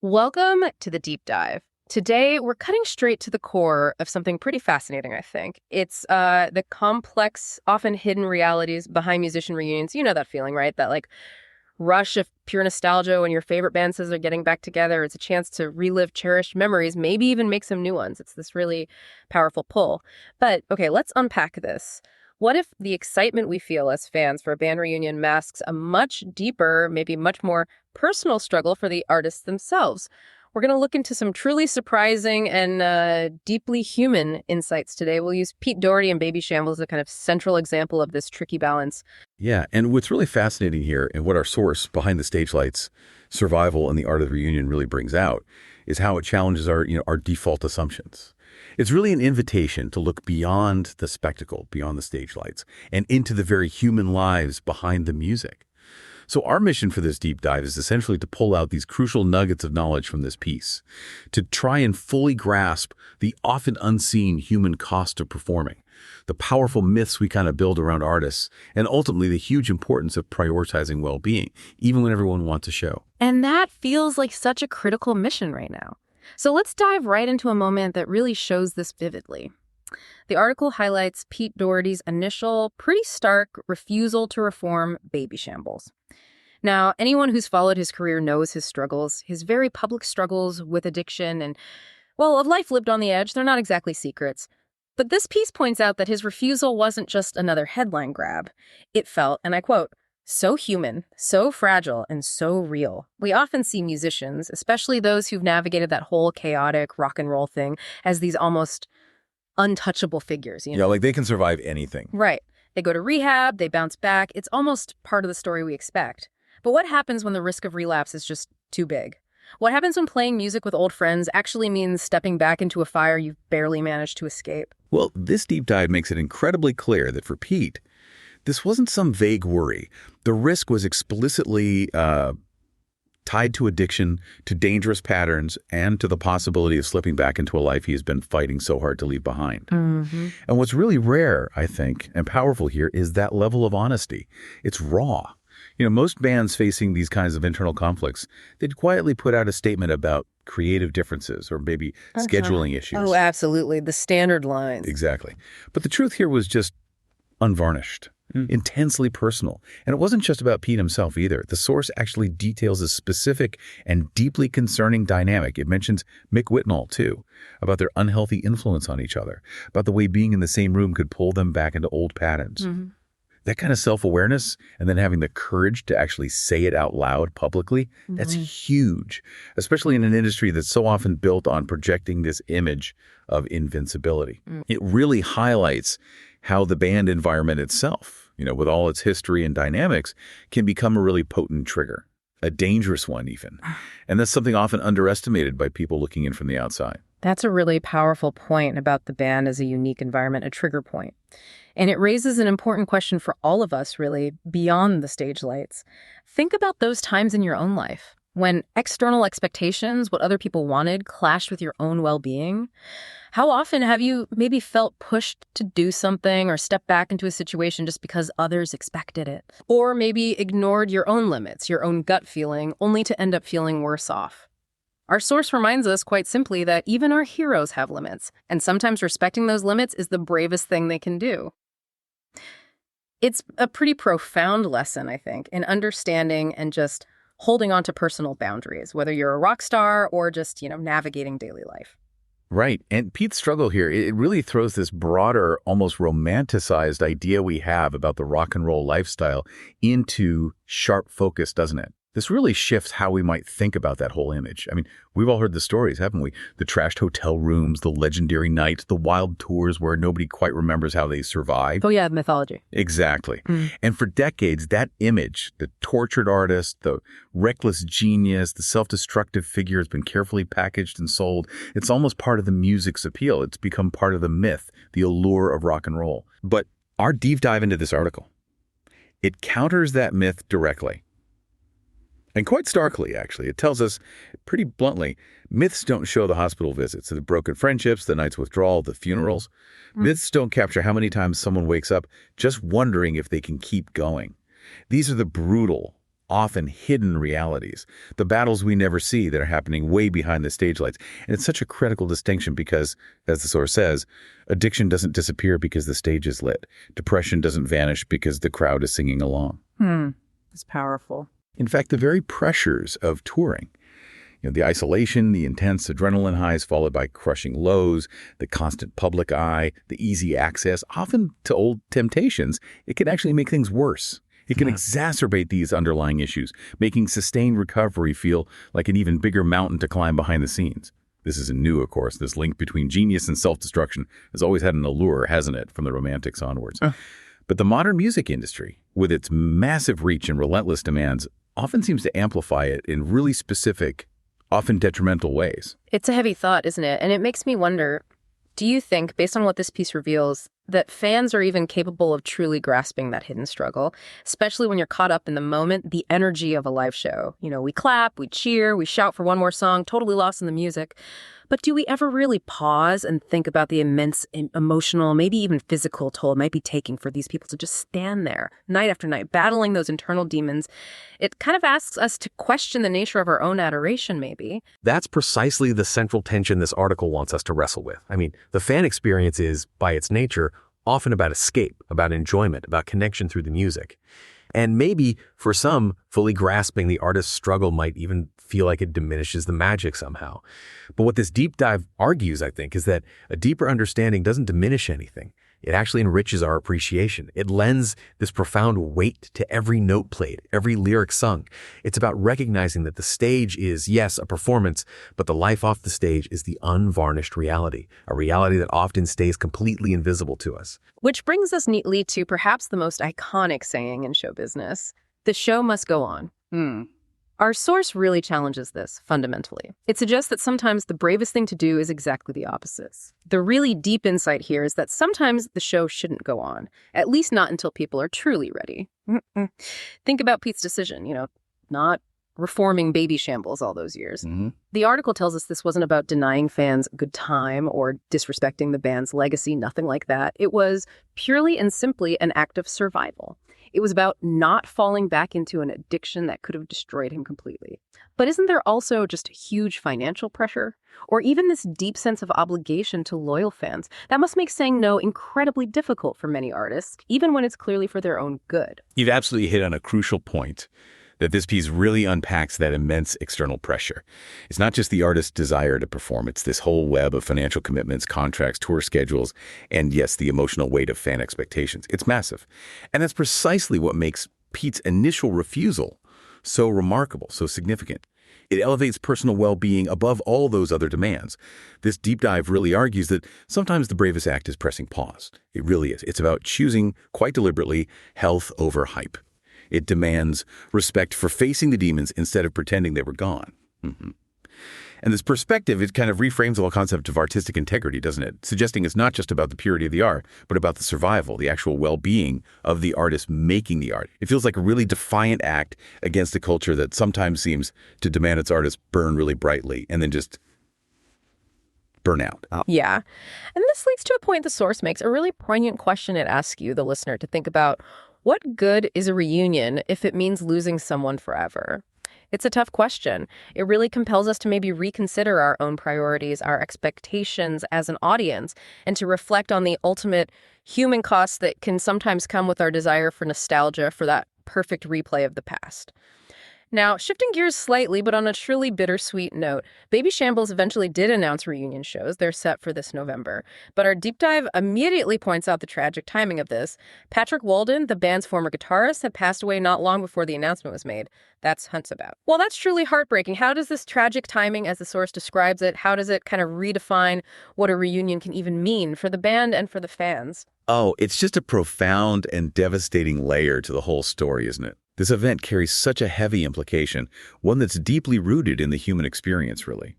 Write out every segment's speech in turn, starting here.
Welcome to the deep dive. Today, we're cutting straight to the core of something pretty fascinating, I think. It's the complex, often hidden realities behind musician reunions. You know that feeling, right? That rush of pure nostalgia when your favorite band says they're getting back together. It's a chance to relive cherished memories, maybe even make some new ones. It's this really powerful pull. But okay, let's unpack this. What if the excitement we feel as fans for a band reunion masks a much deeper, maybe much more personal struggle for the artists themselves? We're going to look into some truly surprising and deeply human insights today. We'll use Pete Doherty and Babyshambles as a kind of central example of this tricky balance. Yeah, and what's really fascinating here and what our source, Behind the Stage Lights, Survival and the Art of the Reunion really brings out is how it challenges our default assumptions. It's really an invitation to look beyond the spectacle, beyond the stage lights, and into the very human lives behind the music. So our mission for this deep dive is essentially to pull out these crucial nuggets of knowledge from this piece, to try and fully grasp the often unseen human cost of performing, the powerful myths we kind of build around artists, and ultimately the huge importance of prioritizing well-being, even when everyone wants a show. And that feels like such a critical mission right now. So let's dive right into a moment that really shows this vividly. The article highlights Pete Doherty's initial, pretty stark refusal to reform Babyshambles. Now, anyone who's followed his career knows his struggles, his very public struggles with addiction and, well, of life lived on the edge. They're not exactly secrets. But this piece points out that his refusal wasn't just another headline grab. It felt, and I quote, so human, so fragile, and so real. We often see musicians, especially those who've navigated that whole chaotic rock and roll thing, as these almost untouchable figures. Yeah, like they can survive anything. Right. They go to rehab, they bounce back. It's almost part of the story we expect. But what happens when the risk of relapse is just too big? What happens when playing music with old friends actually means stepping back into a fire you've barely managed to escape? Well, this deep dive makes it incredibly clear that for Pete, this wasn't some vague worry. The risk was explicitly tied to addiction, to dangerous patterns, and to the possibility of slipping back into a life he has been fighting so hard to leave behind. Mm-hmm. And what's really rare, I think, and powerful here is that level of honesty. It's raw. Most bands facing these kinds of internal conflicts, they'd quietly put out a statement about creative differences or maybe scheduling issues. Oh, absolutely. The standard lines. Exactly. But the truth here was just unvarnished. Intensely personal. And it wasn't just about Pete himself either. The source actually details a specific and deeply concerning dynamic. It mentions Mick Whitnall, too, about their unhealthy influence on each other, about the way being in the same room could pull them back into old patterns. Mm-hmm. That kind of self-awareness and then having the courage to actually say it out loud publicly, that's huge, especially in an industry that's so often built on projecting this image of invincibility. It really highlights how the band environment itself, with all its history and dynamics, can become a really potent trigger, a dangerous one even. And that's something often underestimated by people looking in from the outside. That's a really powerful point about the band as a unique environment, a trigger point. And it raises an important question for all of us, really, beyond the stage lights. Think about those times in your own life when external expectations, what other people wanted, clashed with your own well-being. How often have you maybe felt pushed to do something or step back into a situation just because others expected it? Or maybe ignored your own limits, your own gut feeling, only to end up feeling worse off? Our source reminds us quite simply that even our heroes have limits, and sometimes respecting those limits is the bravest thing they can do. It's a pretty profound lesson, I think, in understanding and just holding on to personal boundaries, whether you're a rock star or just, navigating daily life. Right. And Pete's struggle here, it really throws this broader, almost romanticized idea we have about the rock and roll lifestyle into sharp focus, doesn't it? This really shifts how we might think about that whole image. I mean, we've all heard the stories, haven't we? The trashed hotel rooms, the legendary nights, the wild tours where nobody quite remembers how they survived. Oh, yeah, mythology. Exactly. And for decades, that image, the tortured artist, the reckless genius, the self-destructive figure has been carefully packaged and sold. It's almost part of the music's appeal. It's become part of the myth, the allure of rock and roll. But our deep dive into this article, it counters that myth directly. And quite starkly, actually. It tells us pretty bluntly, myths don't show the hospital visits, the broken friendships, the night's withdrawal, the funerals. Myths don't capture how many times someone wakes up just wondering if they can keep going. These are the brutal, often hidden realities, the battles we never see that are happening way behind the stage lights. And it's such a critical distinction because, as the source says, addiction doesn't disappear because the stage is lit. Depression doesn't vanish because the crowd is singing along. It's powerful. In fact, the very pressures of touring, the isolation, the intense adrenaline highs followed by crushing lows, the constant public eye, the easy access, often to old temptations, it can actually make things worse. It can exacerbate these underlying issues, making sustained recovery feel like an even bigger mountain to climb behind the scenes. This isn't new, of course. This link between genius and self-destruction has always had an allure, hasn't it, from the Romantics onwards. But the modern music industry, with its massive reach and relentless demands, often seems to amplify it in really specific, often detrimental ways. It's a heavy thought, isn't it? And it makes me wonder, do you think, based on what this piece reveals, that fans are even capable of truly grasping that hidden struggle, especially when you're caught up in the moment, the energy of a live show? We clap, we cheer, we shout for one more song, totally lost in the music. But do we ever really pause and think about the immense emotional, maybe even physical toll it might be taking for these people to just stand there night after night, battling those internal demons? It kind of asks us to question the nature of our own adoration, maybe. That's precisely the central tension this article wants us to wrestle with. I mean, the fan experience is, by its nature, often about escape, about enjoyment, about connection through the music. And maybe, for some, fully grasping the artist's struggle might even feel like it diminishes the magic somehow. But what this deep dive argues, I think, is that a deeper understanding doesn't diminish anything. It actually enriches our appreciation. It lends this profound weight to every note played, every lyric sung. It's about recognizing that the stage is, yes, a performance, but the life off the stage is the unvarnished reality, a reality that often stays completely invisible to us. Which brings us neatly to perhaps the most iconic saying in show business: the show must go on. Our source really challenges this fundamentally. It suggests that sometimes the bravest thing to do is exactly the opposite. The really deep insight here is that sometimes the show shouldn't go on, at least not until people are truly ready. Think about Pete's decision, not reforming Babyshambles all those years. The article tells us this wasn't about denying fans a good time or disrespecting the band's legacy, nothing like that. It was purely and simply an act of survival. It was about not falling back into an addiction that could have destroyed him completely. But isn't there also just huge financial pressure? Or even this deep sense of obligation to loyal fans? That must make saying no incredibly difficult for many artists, even when it's clearly for their own good. You've absolutely hit on a crucial point, that this piece really unpacks that immense external pressure. It's not just the artist's desire to perform, it's this whole web of financial commitments, contracts, tour schedules, and yes, the emotional weight of fan expectations. It's massive. And that's precisely what makes Pete's initial refusal so remarkable, so significant. It elevates personal well-being above all those other demands. This deep dive really argues that sometimes the bravest act is pressing pause. It really is. It's about choosing, quite deliberately, health over hype. It demands respect for facing the demons instead of pretending they were gone. And this perspective, it kind of reframes the whole concept of artistic integrity, doesn't it? Suggesting it's not just about the purity of the art, but about the survival, the actual well-being of the artist making the art. It feels like a really defiant act against a culture that sometimes seems to demand its artists burn really brightly and then just burn out. Yeah. And this leads to a point the source makes, a really poignant question it asks you, the listener, to think about. What good is a reunion if it means losing someone forever? It's a tough question. It really compels us to maybe reconsider our own priorities, our expectations as an audience, and to reflect on the ultimate human costs that can sometimes come with our desire for nostalgia, for that perfect replay of the past. Now, shifting gears slightly, but on a truly bittersweet note, Babyshambles eventually did announce reunion shows. They're set for this November. But our deep dive immediately points out the tragic timing of this. Patrick Walden, the band's former guitarist, had passed away not long before the announcement was made. That's Hunt's about. Well, that's truly heartbreaking. How does this tragic timing, as the source describes it, how does it kind of redefine what a reunion can even mean for the band and for the fans? Oh, it's just a profound and devastating layer to the whole story, isn't it? This event carries such a heavy implication, one that's deeply rooted in the human experience, really.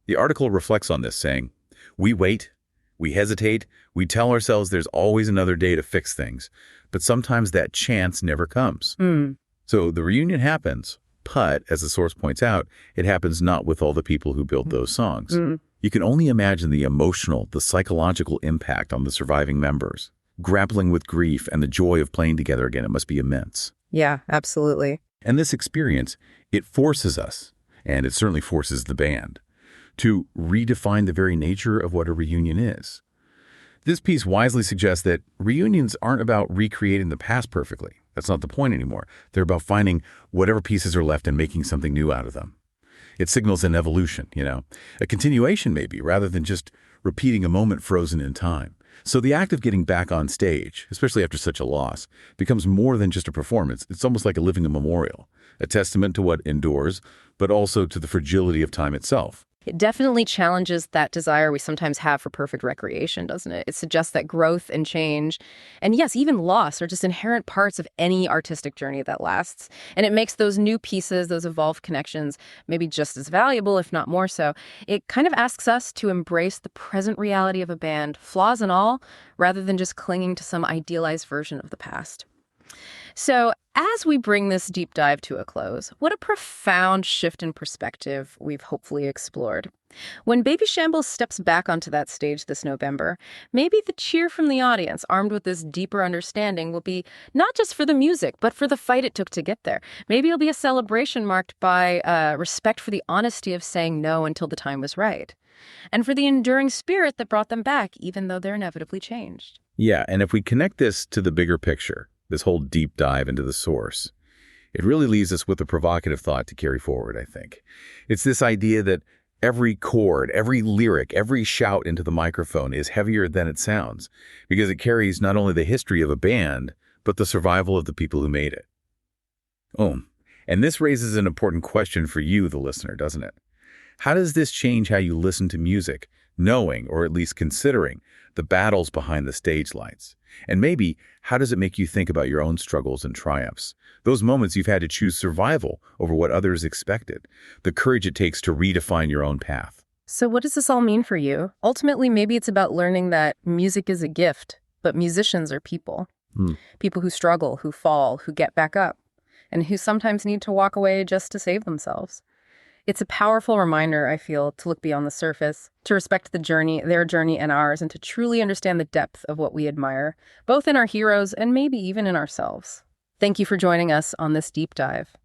The article reflects on this, saying, "We wait, we hesitate, we tell ourselves there's always another day to fix things, but sometimes that chance never comes." So the reunion happens, but, as the source points out, it happens not with all the people who built those songs. You can only imagine the emotional, the psychological impact on the surviving members. Grappling with grief and the joy of playing together again, it must be immense. Yeah, absolutely. And this experience, it forces us, and it certainly forces the band, to redefine the very nature of what a reunion is. This piece wisely suggests that reunions aren't about recreating the past perfectly. That's not the point anymore. They're about finding whatever pieces are left and making something new out of them. It signals an evolution, a continuation maybe, rather than just repeating a moment frozen in time. So the act of getting back on stage, especially after such a loss, becomes more than just a performance. It's almost like a living memorial, a testament to what endures, but also to the fragility of time itself. It definitely challenges that desire we sometimes have for perfect recreation, doesn't it? It suggests that growth and change, and yes, even loss, are just inherent parts of any artistic journey that lasts. And it makes those new pieces, those evolved connections, maybe just as valuable, if not more so. It kind of asks us to embrace the present reality of a band, flaws and all, rather than just clinging to some idealized version of the past. So, as we bring this deep dive to a close, what a profound shift in perspective we've hopefully explored. When Babyshambles steps back onto that stage this November, maybe the cheer from the audience, armed with this deeper understanding, will be not just for the music, but for the fight it took to get there. Maybe it'll be a celebration marked by respect for the honesty of saying no until the time was right, and for the enduring spirit that brought them back, even though they're inevitably changed. Yeah, and if we connect this to the bigger picture, this whole deep dive into the source, it really leaves us with a provocative thought to carry forward, I think. It's this idea that every chord, every lyric, every shout into the microphone is heavier than it sounds, because it carries not only the history of a band, but the survival of the people who made it. Oh, and this raises an important question for you, the listener, doesn't it? How does this change how you listen to music, knowing, or at least considering, the battles behind the stage lights? And maybe, how does it make you think about your own struggles and triumphs? Those moments you've had to choose survival over what others expected. The courage it takes to redefine your own path. So what does this all mean for you? Ultimately, maybe it's about learning that music is a gift, but musicians are people. People who struggle, who fall, who get back up, and who sometimes need to walk away just to save themselves. It's a powerful reminder, I feel, to look beyond the surface, to respect the journey, their journey and ours, and to truly understand the depth of what we admire, both in our heroes and maybe even in ourselves. Thank you for joining us on this deep dive.